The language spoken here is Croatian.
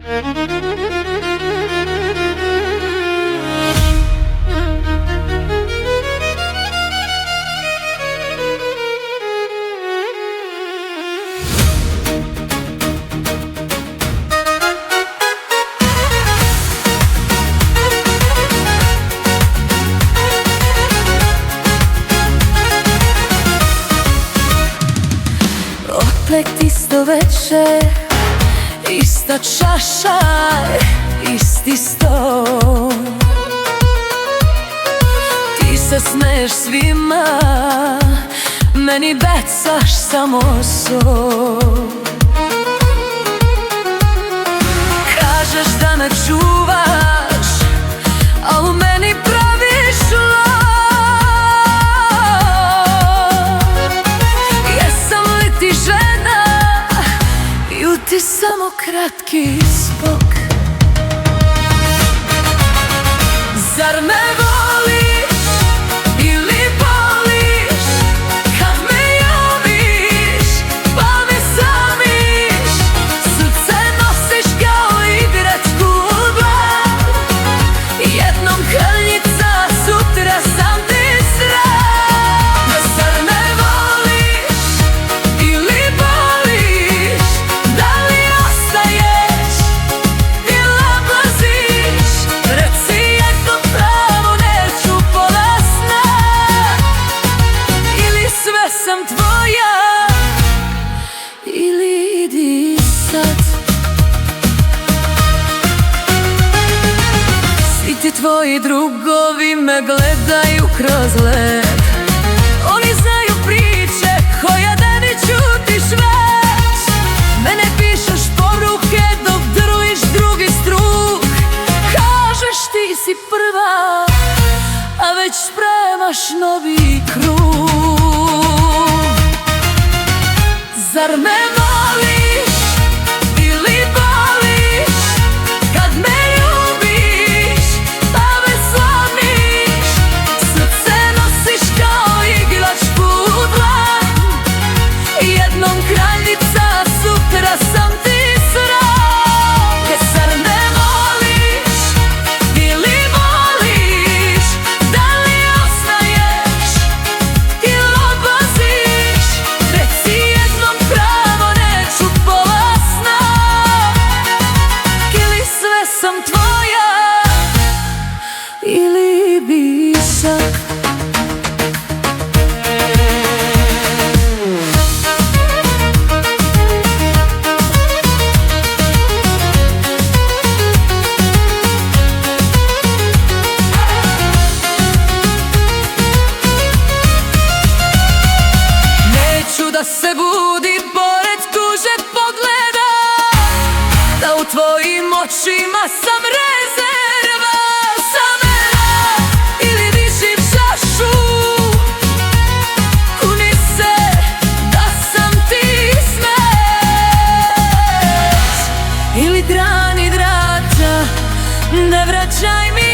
Opet isto večer, ista čaša, isti sto. Ti se smeješ svima, meni bacaš samo sol. Kažeš da me čuvaš, a u meni praviš lov. Jesam li ti žena, ili ti samo kratki skok? Zar me voliš ili boliš, kad me ljubiš pa me samiš? Srce nosiš kao igračku u dlanu, jednom kraljica, sutra sam ti sram. Zar me voliš ili boliš, da li ostaješ ili odlaziš? Reci jedno pravo, neću pola sna, ili sve sam tvoja, ili idi sad. Svi ti tvoji drugovi me gledaju kroz led. Oni znaju priče koje da ne čutiš već. Mene pišeš poruke dok drujiš drugi struk. Kažeš ti si prva, a već spremaš novi krug. Zar me voliš ili boliš, kad me ljubiš pa me slamiš? Srce nosiš kao igračku u dlanu, jednom kraljica, sutra sam ti sram. Zar me voliš ili boliš, da li ostaješ ili odlaziš? Reci jednom pravo, neću pola sna, ili sve sam tvoja, ili višak. Neću da se budim pored tuže pogleda, da u tvojim očima sam rezerva. Samera ili dižim čašu, kuni se da sam ti smeć. Ili grani drača, ne vraćaj mi